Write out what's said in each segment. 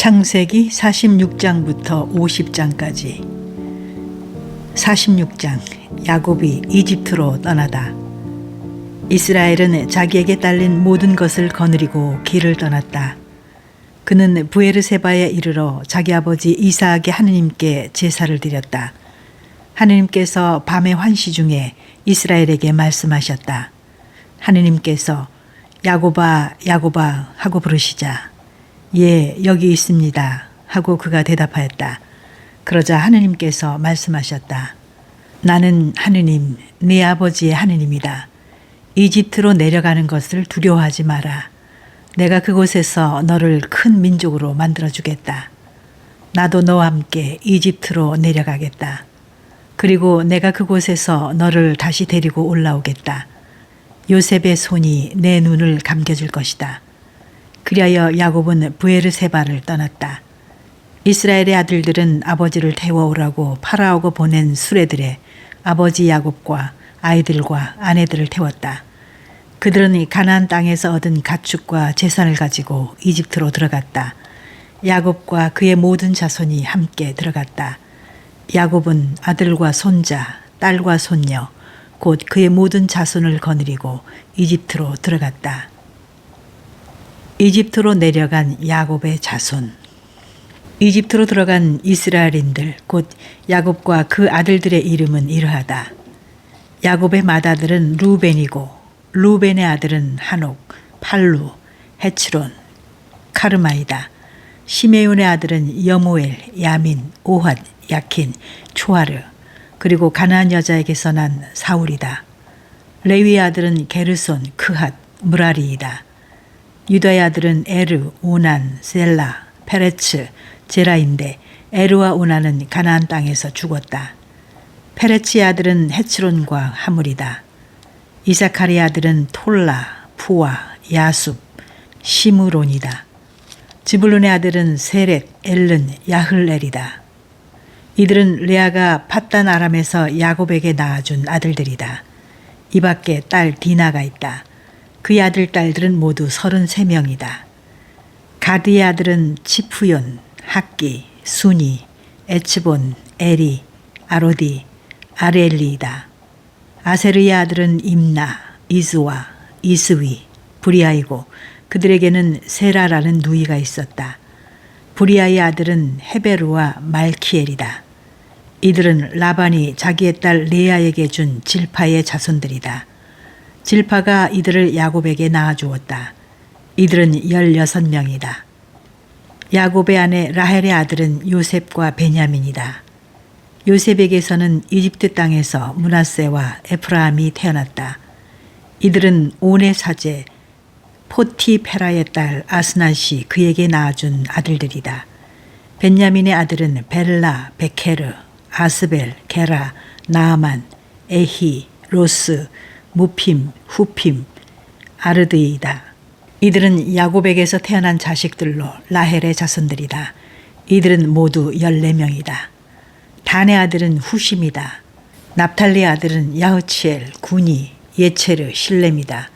창세기 46장부터 50장까지. 46장. 야곱이 이집트로 떠나다. 이스라엘은 자기에게 딸린 모든 것을 거느리고 길을 떠났다. 그는 브에르세바에 이르러 자기 아버지 이삭의 하느님께 제사를 드렸다. 하느님께서 밤의 환시 중에 이스라엘에게 말씀하셨다. 하느님께서 야곱아 야곱아 하고 부르시자 예 여기 있습니다 하고 그가 대답하였다. 그러자 하느님께서 말씀하셨다. 나는 하느님 네 아버지의 하느님이다. 이집트로 내려가는 것을 두려워하지 마라. 내가 그곳에서 너를 큰 민족으로 만들어주겠다. 나도 너와 함께 이집트로 내려가겠다. 그리고 내가 그곳에서 너를 다시 데리고 올라오겠다. 요셉의 손이 내 눈을 감겨줄 것이다. 그리하여 야곱은 브에르세바를 떠났다. 이스라엘의 아들들은 아버지를 태워오라고 파라오가 보낸 수레들에 아버지 야곱과 아이들과 아내들을 태웠다. 그들은 가나안 땅에서 얻은 가축과 재산을 가지고 이집트로 들어갔다. 야곱과 그의 모든 자손이 함께 들어갔다. 야곱은 아들과 손자, 딸과 손녀, 곧 그의 모든 자손을 거느리고 이집트로 들어갔다. 이집트로 내려간 야곱의 자손. 이집트로 들어간 이스라엘인들 곧 야곱과 그 아들들의 이름은 이러하다. 야곱의 맏아들은 루벤이고 루벤의 아들은 한옥, 팔루, 헤츠론, 카르마이다. 시메온의 아들은 여무엘, 야민, 오핫, 야킨, 초하르, 그리고 가나안 여자에게서 난 사울이다. 레위의 아들은 게르손, 크핫, 무라리이다. 유다의 아들은 에르, 오난, 셀라, 페레츠, 제라인데 에르와 오난은 가나안 땅에서 죽었다. 페레츠의 아들은 헤츠론과 하물이다. 이사카리의 아들은 톨라, 푸와, 야숲, 시므론이다. 지불론의 아들은 세렛, 엘른, 야흘엘이다. 이들은 레아가 팟단 아람에서 야곱에게 낳아준 아들들이다. 이 밖에 딸 디나가 있다. 그의 아들 딸들은 모두 33명이다. 가드의 아들은 치프yon, 학기, 순이, 에츠본, 에리, 아로디, 아르엘리이다. 아세르의 아들은 임나, 이스와, 이스위, 브리아이고 그들에게는 세라라는 누이가 있었다. 브리아의 아들은 헤베르와 말키엘이다. 이들은 라반이 자기의 딸 레아에게 준 질파의 자손들이다. 질파가 이들을 야곱에게 낳아주었다. 이들은 16명이다. 야곱의 아내 라헬의 아들은 요셉과 베냐민이다. 요셉에게서는 이집트 땅에서 므낫세와 에프라임이 태어났다. 이들은 온의 사제 포티페라의 딸 아스낫이 그에게 낳아준 아들들이다. 벤야민의 아들은 벨라, 베케르, 아스벨, 게라, 나아만, 에히, 로스, 무핌, 후핌, 아르드이다. 이들은 야곱에게서 태어난 자식들로 라헬의 자손들이다. 이들은 모두 14명이다. 단의 아들은 후심이다. 납탈리의 아들은 야흐치엘, 구니, 예체르, 실렘이다.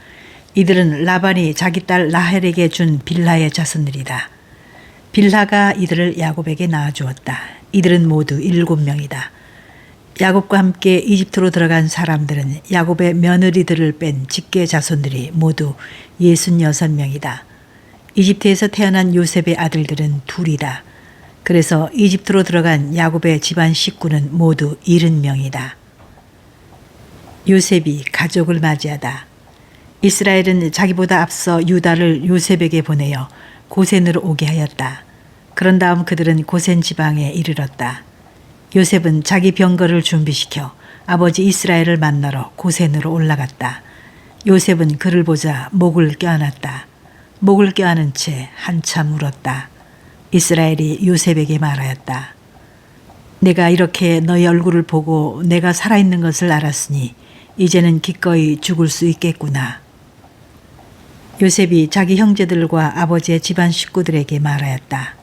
이들은 라반이 자기 딸 라헬에게 준 빌하의 자손들이다. 빌하가 이들을 야곱에게 낳아주었다. 이들은 모두 7명이다. 야곱과 함께 이집트로 들어간 사람들은 야곱의 며느리들을 뺀 직계 자손들이 모두 66명이다. 이집트에서 태어난 요셉의 아들들은 둘이다. 그래서 이집트로 들어간 야곱의 집안 식구는 모두 70명이다. 요셉이 가족을 맞이하다. 이스라엘은 자기보다 앞서 유다를 요셉에게 보내어 고센으로 오게 하였다. 그런 다음 그들은 고센 지방에 이르렀다. 요셉은 자기 병거를 준비시켜 아버지 이스라엘을 만나러 고센으로 올라갔다. 요셉은 그를 보자 목을 껴안았다. 목을 껴안은 채 한참 울었다. 이스라엘이 요셉에게 말하였다. 내가 이렇게 너의 얼굴을 보고 내가 살아있는 것을 알았으니 이제는 기꺼이 죽을 수 있겠구나. 요셉이 자기 형제들과 아버지의 집안 식구들에게 말하였다.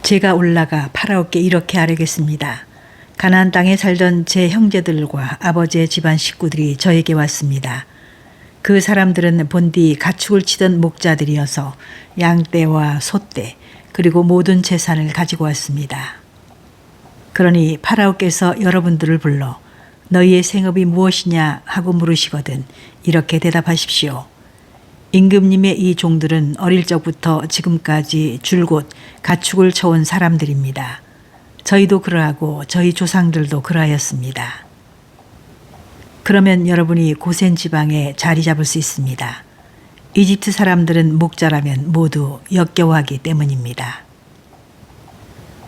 제가 올라가 파라오께 이렇게 아뢰겠습니다. 가나안 땅에 살던 제 형제들과 아버지의 집안 식구들이 저에게 왔습니다. 그 사람들은 본디 가축을 치던 목자들이어서 양떼와 소떼 그리고 모든 재산을 가지고 왔습니다. 그러니 파라오께서 여러분들을 불러 너희의 생업이 무엇이냐 하고 물으시거든 이렇게 대답하십시오. 임금님의 이 종들은 어릴 적부터 지금까지 줄곧 가축을 쳐온 사람들입니다. 저희도 그러하고 저희 조상들도 그러하였습니다. 그러면 여러분이 고센 지방에 자리 잡을 수 있습니다. 이집트 사람들은 목자라면 모두 역겨워하기 때문입니다.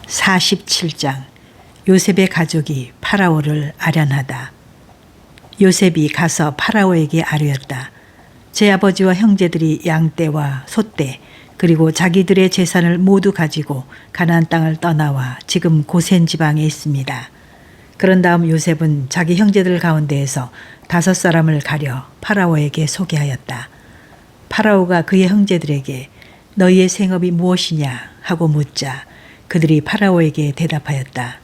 47장 요셉의 가족이 파라오를 아련하다. 요셉이 가서 파라오에게 아뢰었다. 제 아버지와 형제들이 양떼와 소떼 그리고 자기들의 재산을 모두 가지고 가나안 땅을 떠나와 지금 고센 지방에 있습니다. 그런 다음 요셉은 자기 형제들 가운데에서 5사람을 가려 파라오에게 소개하였다. 파라오가 그의 형제들에게 너희의 생업이 무엇이냐 하고 묻자 그들이 파라오에게 대답하였다.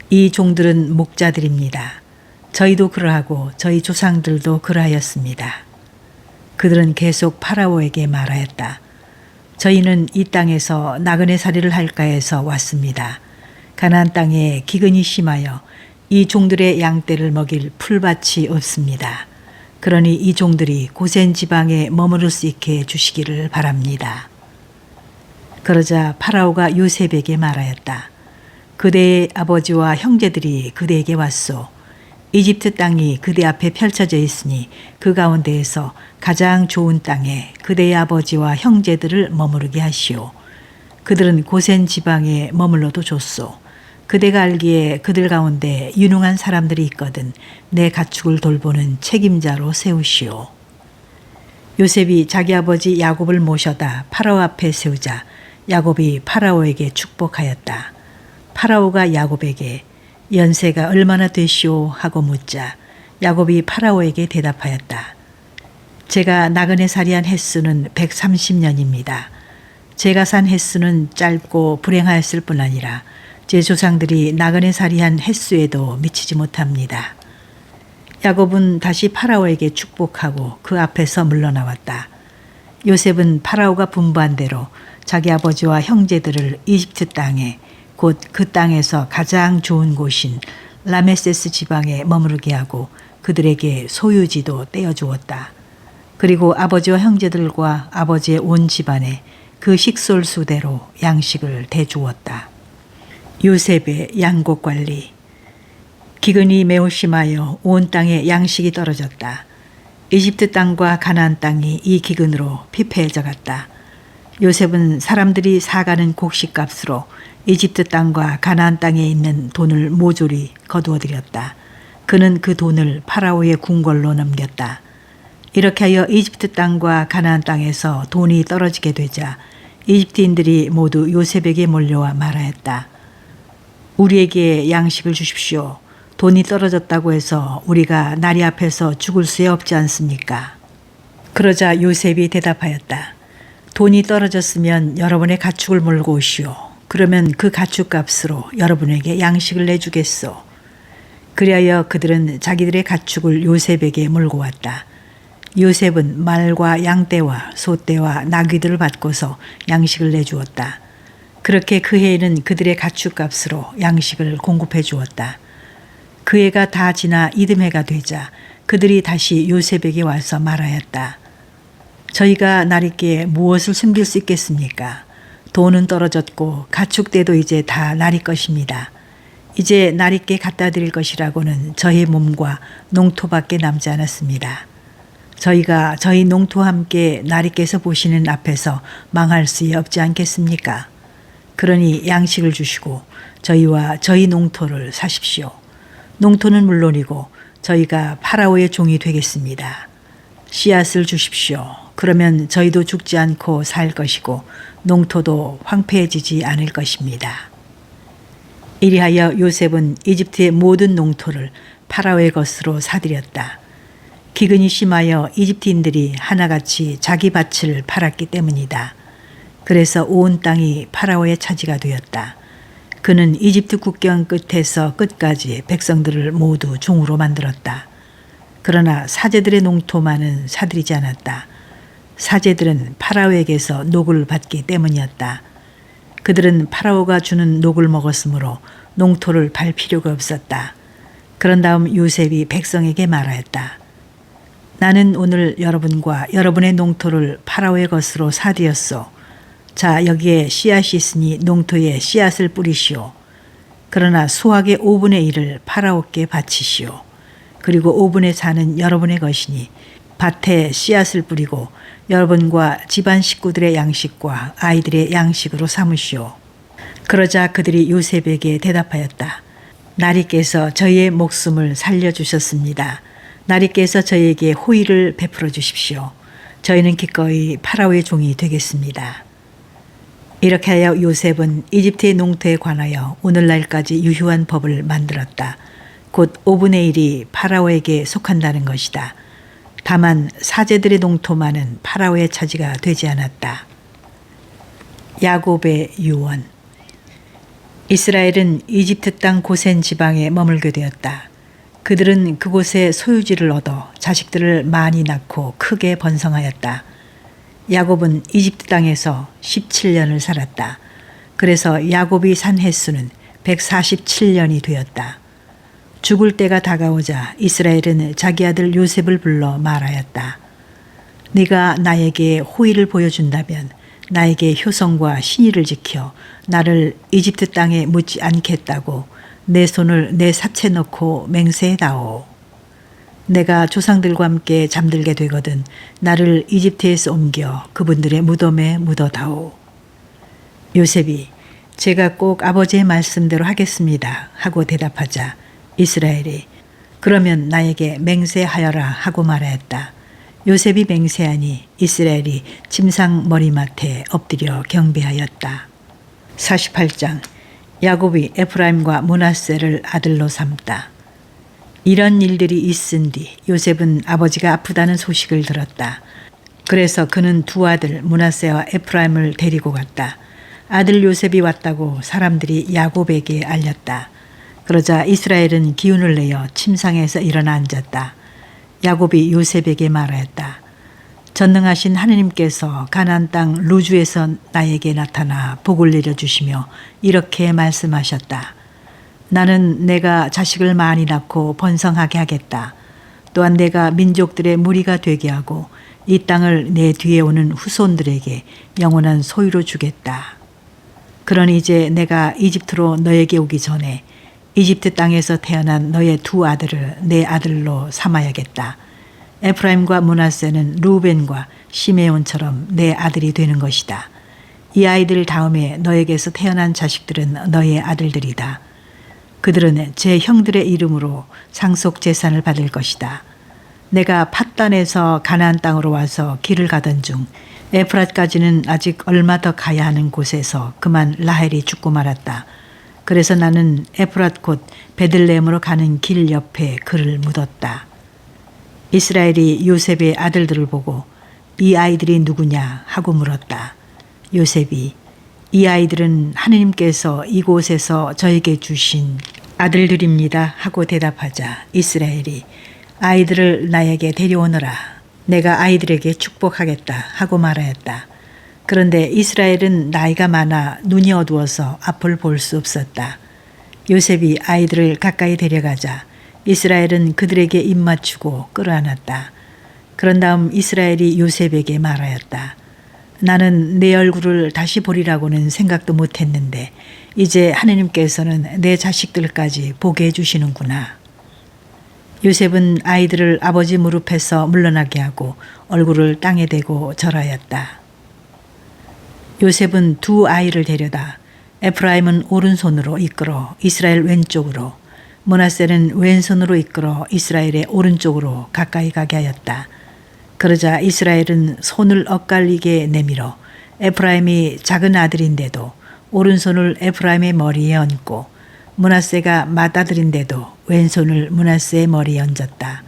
이 종들은 목자들입니다. 저희도 그러하고 저희 조상들도 그러하였습니다. 그들은 계속 파라오에게 말하였다. 저희는 이 땅에서 나그네 살이를 할까 해서 왔습니다. 가나안 땅에 기근이 심하여 이 종들의 양떼를 먹일 풀밭이 없습니다. 그러니 이 종들이 고센 지방에 머무를 수 있게 해주시기를 바랍니다. 그러자 파라오가 요셉에게 말하였다. 그대의 아버지와 형제들이 그대에게 왔소. 이집트 땅이 그대 앞에 펼쳐져 있으니 그 가운데에서 가장 좋은 땅에 그대의 아버지와 형제들을 머무르게 하시오. 그들은 고센 지방에 머물러도 좋소. 그대가 알기에 그들 가운데 유능한 사람들이 있거든 내 가축을 돌보는 책임자로 세우시오. 요셉이 자기 아버지 야곱을 모셔다 파라오 앞에 세우자 야곱이 파라오에게 축복하였다. 파라오가 야곱에게 연세가 얼마나 되시오 하고 묻자 야곱이 파라오에게 대답하였다. 제가 나그네 살이한 횟수는 130년입니다. 제가 산 횟수는 짧고 불행하였을 뿐 아니라 제 조상들이 나그네 살이한 횟수에도 미치지 못합니다. 야곱은 다시 파라오에게 축복하고 그 앞에서 물러나왔다. 요셉은 파라오가 분부한 대로 자기 아버지와 형제들을 이집트 땅에 곧 그 땅에서 가장 좋은 곳인 라메세스 지방에 머무르게 하고 그들에게 소유지도 떼어주었다. 그리고 아버지와 형제들과 아버지의 온 집안에 그 식솔수대로 양식을 대주었다. 요셉의 양곡 관리. 기근이 매우 심하여 온 땅에 양식이 떨어졌다. 이집트 땅과 가나안 땅이 이 기근으로 피폐해져 갔다. 요셉은 사람들이 사가는 곡식값으로 이집트 땅과 가나안 땅에 있는 돈을 모조리 거두어들였다. 그는 그 돈을 파라오의 궁궐로 넘겼다. 이렇게 하여 이집트 땅과 가나안 땅에서 돈이 떨어지게 되자 이집트인들이 모두 요셉에게 몰려와 말하였다. 우리에게 양식을 주십시오. 돈이 떨어졌다고 해서 우리가 나리 앞에서 죽을 수 없지 않습니까? 그러자 요셉이 대답하였다. 돈이 떨어졌으면 여러분의 가축을 몰고 오시오. 그러면 그 가축값으로 여러분에게 양식을 내주겠소. 그리하여 그들은 자기들의 가축을 요셉에게 몰고 왔다. 요셉은 말과 양떼와 소떼와 나귀들을 받고서 양식을 내주었다. 그렇게 그 해에는 그들의 가축값으로 양식을 공급해 주었다. 그 해가 다 지나 이듬해가 되자 그들이 다시 요셉에게 와서 말하였다. 저희가 나리께 무엇을 숨길 수 있겠습니까? 돈은 떨어졌고 가축대도 이제 다 나리 것입니다. 이제 나리께 갖다 드릴 것이라고는 저희 몸과 농토밖에 남지 않았습니다. 저희가 저희 농토와 함께 나리께서 보시는 앞에서 망할 수 없지 않겠습니까? 그러니 양식을 주시고 저희와 저희 농토를 사십시오. 농토는 물론이고 저희가 파라오의 종이 되겠습니다. 씨앗을 주십시오. 그러면 저희도 죽지 않고 살 것이고 농토도 황폐해지지 않을 것입니다. 이리하여 요셉은 이집트의 모든 농토를 파라오의 것으로 사들였다. 기근이 심하여 이집트인들이 하나같이 자기 밭을 팔았기 때문이다. 그래서 온 땅이 파라오의 차지가 되었다. 그는 이집트 국경 끝에서 끝까지 백성들을 모두 종으로 만들었다. 그러나 사제들의 농토만은 사들이지 않았다. 사제들은 파라오에게서 녹을 받기 때문이었다. 그들은 파라오가 주는 녹을 먹었으므로 농토를 팔 필요가 없었다. 그런 다음 요셉이 백성에게 말하였다. 나는 오늘 여러분과 여러분의 농토를 파라오의 것으로 사드렸소. 자, 여기에 씨앗이 있으니 농토에 씨앗을 뿌리시오. 그러나 수확의 5분의 1을 파라오께 바치시오. 그리고 5분의 4는 여러분의 것이니 밭에 씨앗을 뿌리고 여러분과 집안 식구들의 양식과 아이들의 양식으로 삼으시오. 그러자 그들이 요셉에게 대답하였다. 나리께서 저희의 목숨을 살려주셨습니다. 나리께서 저희에게 호의를 베풀어 주십시오. 저희는 기꺼이 파라오의 종이 되겠습니다. 이렇게 하여 요셉은 이집트의 농토에 관하여 오늘날까지 유효한 법을 만들었다. 곧 5분의 1이 파라오에게 속한다는 것이다. 다만 사제들의 농토만은 파라오의 차지가 되지 않았다. 야곱의 유언. 이스라엘은 이집트 땅 고센 지방에 머물게 되었다. 그들은 그곳에 소유지를 얻어 자식들을 많이 낳고 크게 번성하였다. 야곱은 이집트 땅에서 17년을 살았다. 그래서 야곱이 산 횟수는 147년이 되었다. 죽을 때가 다가오자 이스라엘은 자기 아들 요셉을 불러 말하였다. 네가 나에게 호의를 보여준다면 나에게 효성과 신의를 지켜 나를 이집트 땅에 묻지 않겠다고 내 손을 내 사채 넣고 맹세해다오. 내가 조상들과 함께 잠들게 되거든 나를 이집트에서 옮겨 그분들의 무덤에 묻어다오. 요셉이 제가 꼭 아버지의 말씀대로 하겠습니다 하고 대답하자 이스라엘이 그러면 나에게 맹세하여라 하고 말하였다. 요셉이 맹세하니 이스라엘이 침상 머리맡에 엎드려 경배하였다. 48장. 야곱이 에프라임과 므낫세를 아들로 삼다. 이런 일들이 있은 뒤 요셉은 아버지가 아프다는 소식을 들었다. 그래서 그는 두 아들 므낫세와 에프라임을 데리고 갔다. 아들 요셉이 왔다고 사람들이 야곱에게 알렸다. 그러자 이스라엘은 기운을 내어 침상에서 일어나 앉았다. 야곱이 요셉에게 말하였다. 전능하신 하느님께서 가나안 땅 루주에서 나에게 나타나 복을 내려주시며 이렇게 말씀하셨다. 나는 내가 자식을 많이 낳고 번성하게 하겠다. 또한 내가 민족들의 무리가 되게 하고 이 땅을 내 뒤에 오는 후손들에게 영원한 소유로 주겠다. 그러니 이제 내가 이집트로 너에게 오기 전에 이집트 땅에서 태어난 너의 두 아들을 내 아들로 삼아야겠다. 에프라임과 므낫세는 루벤과 시메온처럼 내 아들이 되는 것이다. 이 아이들 다음에 너에게서 태어난 자식들은 너의 아들들이다. 그들은 제 형들의 이름으로 상속 재산을 받을 것이다. 내가 팟단에서 가나안 땅으로 와서 길을 가던 중 에프рат까지는 아직 얼마 더 가야 하는 곳에서 그만 라헬이 죽고 말았다. 그래서 나는 에프랏 곧 베들레헴으로 가는 길 옆에 그를 묻었다. 이스라엘이 요셉의 아들들을 보고 이 아이들이 누구냐 하고 물었다. 요셉이 이 아이들은 하느님께서 이곳에서 저에게 주신 아들들입니다 하고 대답하자 이스라엘이 아이들을 나에게 데려오너라. 내가 아이들에게 축복하겠다 하고 말하였다. 그런데 이스라엘은 나이가 많아 눈이 어두워서 앞을 볼 수 없었다. 요셉이 아이들을 가까이 데려가자 이스라엘은 그들에게 입맞추고 끌어안았다. 그런 다음 이스라엘이 요셉에게 말하였다. 나는 내 얼굴을 다시 보리라고는 생각도 못했는데 이제 하느님께서는 내 자식들까지 보게 해주시는구나. 요셉은 아이들을 아버지 무릎에서 물러나게 하고 얼굴을 땅에 대고 절하였다. 요셉은 두 아이를 데려다 에프라임은 오른손으로 이끌어 이스라엘 왼쪽으로 므낫세는 왼손으로 이끌어 이스라엘의 오른쪽으로 가까이 가게 하였다. 그러자 이스라엘은 손을 엇갈리게 내밀어 에프라임이 작은 아들인데도 오른손을 에프라임의 머리에 얹고 므낫세가 맏아들인데도 왼손을 므낫세의 머리에 얹었다.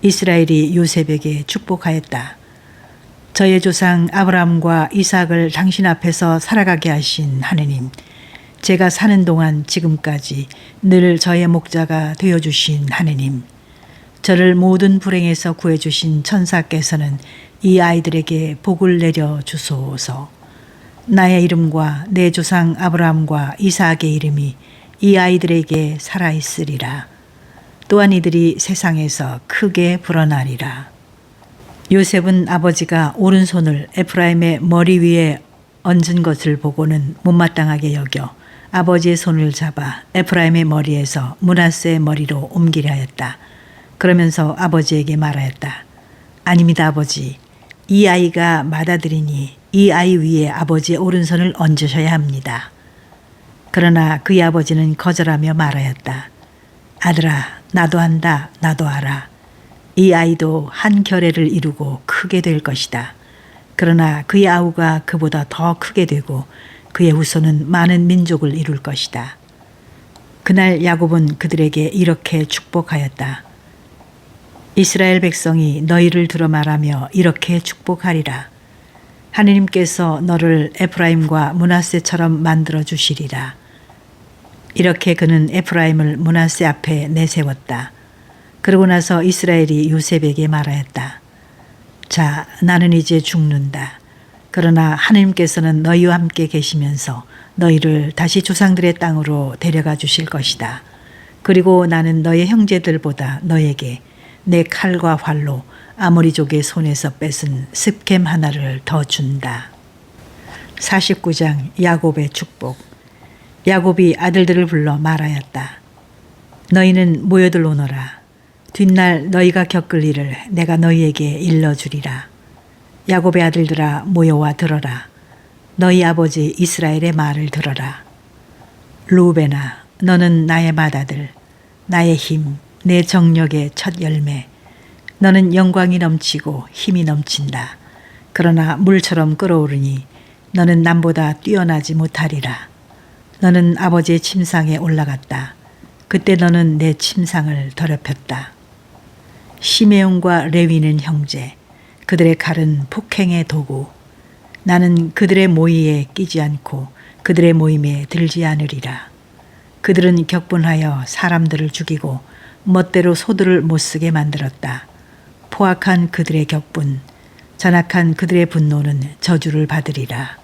이스라엘이 요셉에게 축복하였다. 저의 조상 아브라함과 이삭을 당신 앞에서 살아가게 하신 하느님, 제가 사는 동안 지금까지 늘 저의 목자가 되어주신 하느님, 저를 모든 불행에서 구해주신 천사께서는 이 아이들에게 복을 내려 주소서. 나의 이름과 내 조상 아브라함과 이삭의 이름이 이 아이들에게 살아있으리라. 또한 이들이 세상에서 크게 불어나리라. 요셉은 아버지가 오른손을 에프라임의 머리 위에 얹은 것을 보고는 못마땅하게 여겨 아버지의 손을 잡아 에프라임의 머리에서 므낫세의 머리로 옮기려 하였다. 그러면서 아버지에게 말하였다. 아닙니다, 아버지. 이 아이가 맏아들이니 이 아이 위에 아버지의 오른손을 얹으셔야 합니다. 그러나 그의 아버지는 거절하며 말하였다. 아들아, 나도 안다, 나도 알아. 이 아이도 한 결례를 이루고 크게 될 것이다. 그러나 그의 아우가 그보다 더 크게 되고 그의 후손은 많은 민족을 이룰 것이다. 그날 야곱은 그들에게 이렇게 축복하였다. 이스라엘 백성이 너희를 들어 말하며 이렇게 축복하리라. 하느님께서 너를 에프라임과 므낫세처럼 만들어 주시리라. 이렇게 그는 에프라임을 므낫세 앞에 내세웠다. 그러고 나서 이스라엘이 요셉에게 말하였다. 자, 나는 이제 죽는다. 그러나 하느님께서는 너희와 함께 계시면서 너희를 다시 조상들의 땅으로 데려가 주실 것이다. 그리고 나는 너희 형제들보다 너에게 내 칼과 활로 아모리족의 손에서 뺏은 습겜 하나를 더 준다. 49장 야곱의 축복. 야곱이 아들들을 불러 말하였다. 너희는 모여들 오너라. 뒷날 너희가 겪을 일을 내가 너희에게 일러주리라. 야곱의 아들들아 모여와 들어라. 너희 아버지 이스라엘의 말을 들어라. 루벤아, 너는 나의 맏아들, 나의 힘, 내 정력의 첫 열매. 너는 영광이 넘치고 힘이 넘친다. 그러나 물처럼 끓어오르니 너는 남보다 뛰어나지 못하리라. 너는 아버지의 침상에 올라갔다. 그때 너는 내 침상을 더럽혔다. 시메온과 레위는 형제, 그들의 칼은 폭행의 도구. 나는 그들의 모의에 끼지 않고 그들의 모임에 들지 않으리라. 그들은 격분하여 사람들을 죽이고 멋대로 소들을 못쓰게 만들었다. 포악한 그들의 격분, 잔악한 그들의 분노는 저주를 받으리라.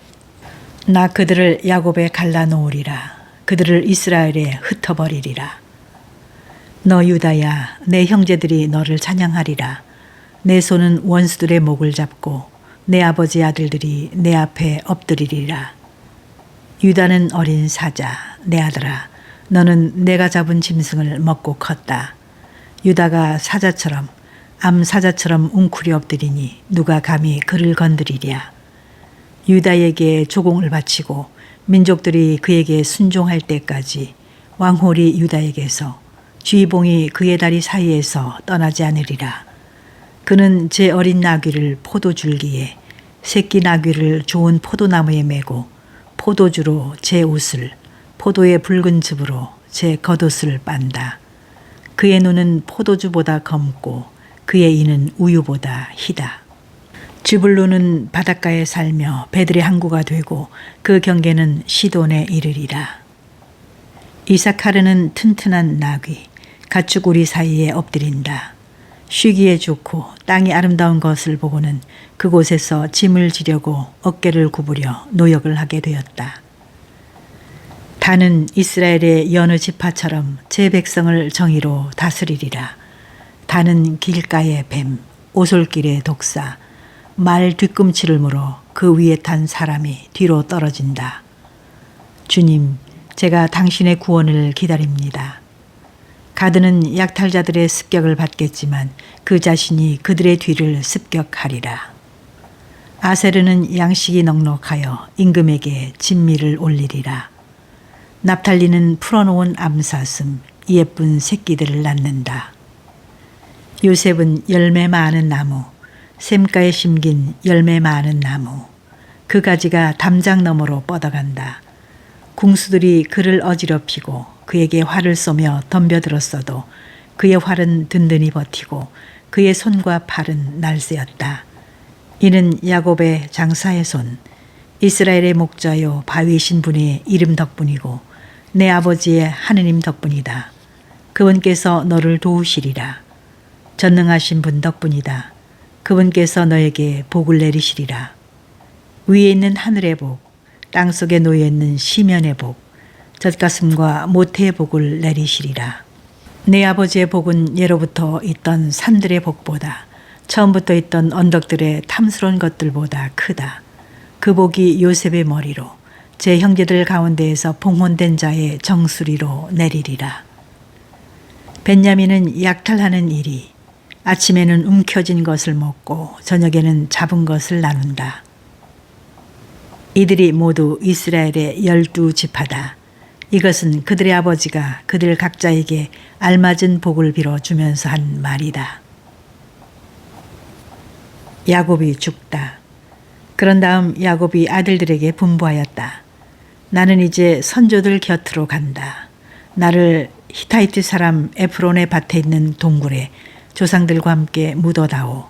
나 그들을 야곱에 갈라놓으리라. 그들을 이스라엘에 흩어버리리라. 너 유다야, 내 형제들이 너를 찬양하리라. 내 손은 원수들의 목을 잡고 내 아버지 아들들이 내 앞에 엎드리리라. 유다는 어린 사자, 내 아들아, 너는 내가 잡은 짐승을 먹고 컸다. 유다가 사자처럼 암사자처럼 웅크려 엎드리니 누가 감히 그를 건드리랴. 유다에게 조공을 바치고 민족들이 그에게 순종할 때까지 왕홀이 유다에게서 쥐봉이 그의 다리 사이에서 떠나지 않으리라. 그는 제 어린 나귀를 포도줄기에 새끼 나귀를 좋은 포도나무에 메고 포도주로 제 옷을 포도의 붉은 즙으로 제 겉옷을 빤다. 그의 눈은 포도주보다 검고 그의 이는 우유보다 희다. 쥐블루는 바닷가에 살며 배들의 항구가 되고 그 경계는 시돈에 이르리라. 이사카르는 튼튼한 나귀, 가축우리 사이에 엎드린다. 쉬기에 좋고 땅이 아름다운 것을 보고는 그곳에서 짐을 지려고 어깨를 구부려 노역을 하게 되었다. 다는 이스라엘의 여느 지파처럼 제 백성을 정의로 다스리리라. 다는 길가의 뱀, 오솔길의 독사, 말 뒤꿈치를 물어 그 위에 탄 사람이 뒤로 떨어진다. 주님, 제가 당신의 구원을 기다립니다. 가드는 약탈자들의 습격을 받겠지만 그 자신이 그들의 뒤를 습격하리라. 아세르는 양식이 넉넉하여 임금에게 진미를 올리리라. 납탈리는 풀어놓은 암사슴, 예쁜 새끼들을 낳는다. 요셉은 열매 많은 나무, 샘가에 심긴 열매 많은 나무, 그 가지가 담장 너머로 뻗어간다. 궁수들이 그를 어지럽히고 그에게 활을 쏘며 덤벼들었어도 그의 활은 든든히 버티고 그의 손과 팔은 날쌔었다. 이는 야곱의 장사의 손, 이스라엘의 목자요 바위신 분의 이름 덕분이고 내 아버지의 하느님 덕분이다. 그분께서 너를 도우시리라. 전능하신 분 덕분이다. 그분께서 너에게 복을 내리시리라. 위에 있는 하늘의 복, 땅속에 놓여있는 시면의 복, 젖가슴과 모태의 복을 내리시리라. 내 아버지의 복은 예로부터 있던 산들의 복보다 처음부터 있던 언덕들의 탐스러운 것들보다 크다. 그 복이 요셉의 머리로 제 형제들 가운데에서 봉헌된 자의 정수리로 내리리라. 벤야민은 약탈하는 일이 아침에는 움켜진 것을 먹고 저녁에는 잡은 것을 나눈다. 이들이 모두 이스라엘의 12지파다. 이것은 그들의 아버지가 그들 각자에게 알맞은 복을 빌어주면서 한 말이다. 야곱이 죽다. 그런 다음 야곱이 아들들에게 분부하였다. 나는 이제 선조들 곁으로 간다. 나를 히타이트 사람 에프론의 밭에 있는 동굴에 조상들과 함께 묻어다오.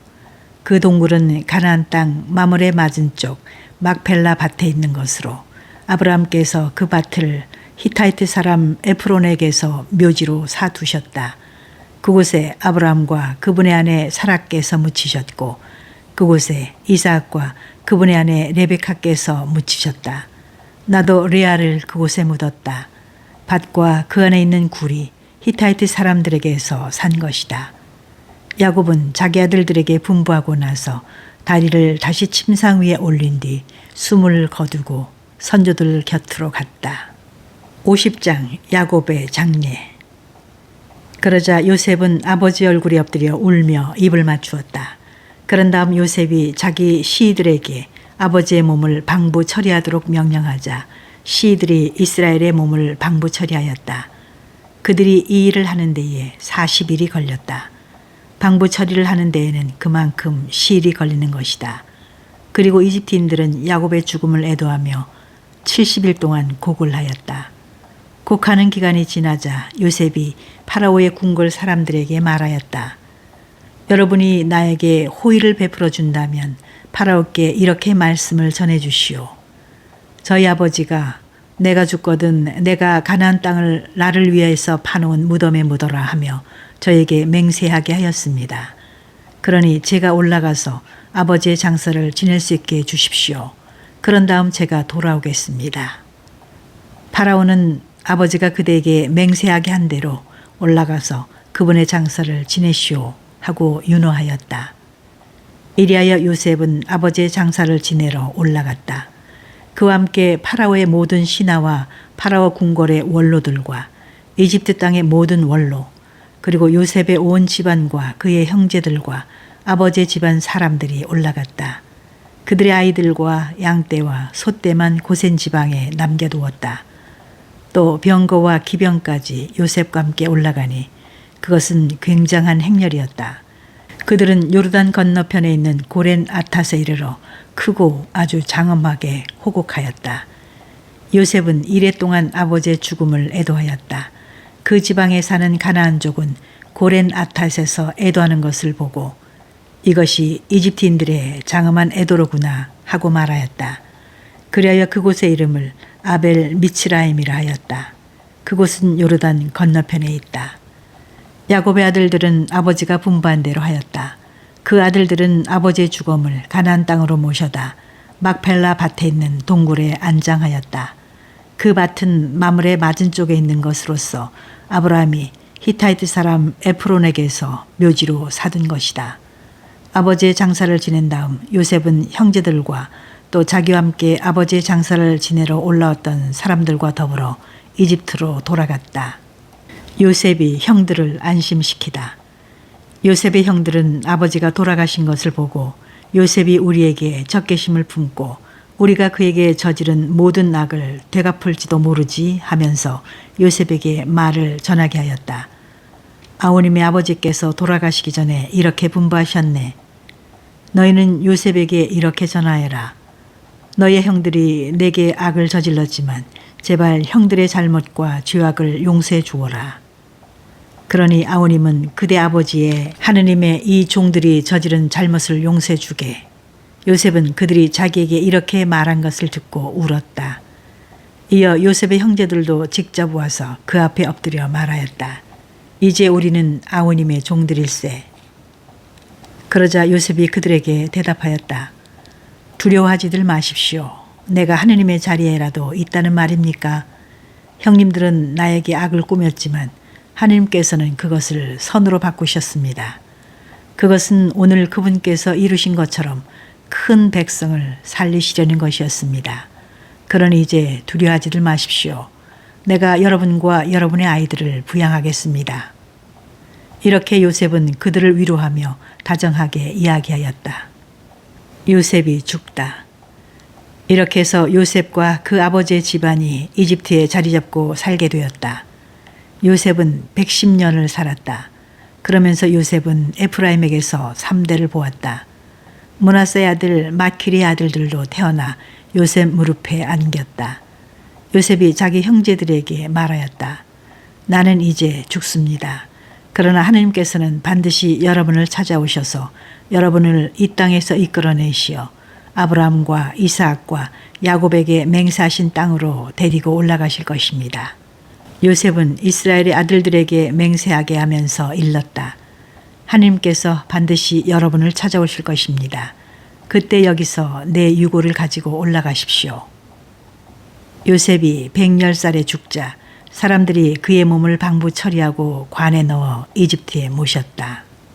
그 동굴은 가나안 땅 마물의 맞은 쪽 막펠라 밭에 있는 것으로 아브라함께서 그 밭을 히타이트 사람 에프론에게서 묘지로 사두셨다. 그곳에 아브라함과 그분의 아내 사라께서 묻히셨고 그곳에 이삭과 그분의 아내 레베카께서 묻히셨다. 나도 레아를 그곳에 묻었다. 밭과 그 안에 있는 굴이 히타이트 사람들에게서 산 것이다. 야곱은 자기 아들들에게 분부하고 나서 다리를 다시 침상 위에 올린 뒤 숨을 거두고 선조들 곁으로 갔다. 50장 야곱의 장례. 그러자 요셉은 아버지 얼굴에 엎드려 울며 입을 맞추었다. 그런 다음 요셉이 자기 시들에게 아버지의 몸을 방부 처리하도록 명령하자 시들이 이스라엘의 몸을 방부 처리하였다. 그들이 이 일을 하는 데에 40일이 걸렸다. 방부 처리를 하는 데에는 그만큼 시일이 걸리는 것이다. 그리고 이집트인들은 야곱의 죽음을 애도하며 70일 동안 곡을 하였다. 곡하는 기간이 지나자 요셉이 파라오의 궁궐 사람들에게 말하였다. 여러분이 나에게 호의를 베풀어 준다면 파라오께 이렇게 말씀을 전해 주시오. 저희 아버지가 내가 죽거든 내가 가나안 땅을 나를 위해서 파놓은 무덤에 묻어라 하며 저에게 맹세하게 하였습니다. 그러니 제가 올라가서 아버지의 장사를 지낼 수 있게 해주십시오. 그런 다음 제가 돌아오겠습니다. 파라오는 아버지가 그대에게 맹세하게 한 대로 올라가서 그분의 장사를 지내시오 하고 윤호하였다. 이리하여 요셉은 아버지의 장사를 지내러 올라갔다. 그와 함께 파라오의 모든 신하와 파라오 궁궐의 원로들과 이집트 땅의 모든 원로 그리고 요셉의 온 집안과 그의 형제들과 아버지의 집안 사람들이 올라갔다. 그들의 아이들과 양떼와 소떼만 고센 지방에 남겨두었다. 또 병거와 기병까지 요셉과 함께 올라가니 그것은 굉장한 행렬이었다. 그들은 요르단 건너편에 있는 고렌 아탓에 이르러 크고 아주 장엄하게 호곡하였다. 요셉은 이래 동안 아버지의 죽음을 애도하였다. 그 지방에 사는 가나안족은 고렌 아탓에서 애도하는 것을 보고 이것이 이집트인들의 장엄한 애도로구나 하고 말하였다. 그리하여 그곳의 이름을 아벨 미츠라임이라 하였다. 그곳은 요르단 건너편에 있다. 야곱의 아들들은 아버지가 분부한 대로 하였다. 그 아들들은 아버지의 죽음을 가나안 땅으로 모셔다 막펠라 밭에 있는 동굴에 안장하였다. 그 밭은 마물의 맞은 쪽에 있는 것으로서 아브라함이 히타이트 사람 에프론에게서 묘지로 사둔 것이다. 아버지의 장사를 지낸 다음 요셉은 형제들과 또 자기와 함께 아버지의 장사를 지내러 올라왔던 사람들과 더불어 이집트로 돌아갔다. 요셉이 형들을 안심시키다. 요셉의 형들은 아버지가 돌아가신 것을 보고 요셉이 우리에게 적개심을 품고 우리가 그에게 저지른 모든 악을 되갚을지도 모르지 하면서 요셉에게 말을 전하게 하였다. 아우님의 아버지께서 돌아가시기 전에 이렇게 분부하셨네. 너희는 요셉에게 이렇게 전하여라. 너의 형들이 내게 악을 저질렀지만 제발 형들의 잘못과 죄악을 용서해 주어라. 그러니 아우님은 그대 아버지의 하느님의 이 종들이 저지른 잘못을 용서해 주게. 요셉은 그들이 자기에게 이렇게 말한 것을 듣고 울었다. 이어 요셉의 형제들도 직접 와서 그 앞에 엎드려 말하였다. 이제 우리는 아우님의 종들일세. 그러자 요셉이 그들에게 대답하였다. 두려워하지들 마십시오. 내가 하느님의 자리에라도 있다는 말입니까? 형님들은 나에게 악을 꾸몄지만 하느님께서는 그것을 선으로 바꾸셨습니다. 그것은 오늘 그분께서 이루신 것처럼 큰 백성을 살리시려는 것이었습니다. 그러니 이제 두려워하지들 마십시오. 내가 여러분과 여러분의 아이들을 부양하겠습니다. 이렇게 요셉은 그들을 위로하며 다정하게 이야기하였다. 요셉이 죽다. 이렇게 해서 요셉과 그 아버지의 집안이 이집트에 자리 잡고 살게 되었다. 요셉은 110년을 살았다. 그러면서 요셉은 에프라임에게서 3대를 보았다. 므낫세의 아들 마키리의 아들들도 태어나 요셉 무릎에 안겼다. 요셉이 자기 형제들에게 말하였다. 나는 이제 죽습니다. 그러나 하느님께서는 반드시 여러분을 찾아오셔서 여러분을 이 땅에서 이끌어내시어 아브라함과 이삭과 야곱에게 맹세하신 땅으로 데리고 올라가실 것입니다. 요셉은 이스라엘의 아들들에게 맹세하게 하면서 일렀다. 하느님께서 반드시 여러분을 찾아오실 것입니다. 그때 여기서 내 유고를 가지고 올라가십시오. 요셉이 110살에 죽자 사람들이 그의 몸을 방부 처리하고 관에 넣어 이집트에 모셨다.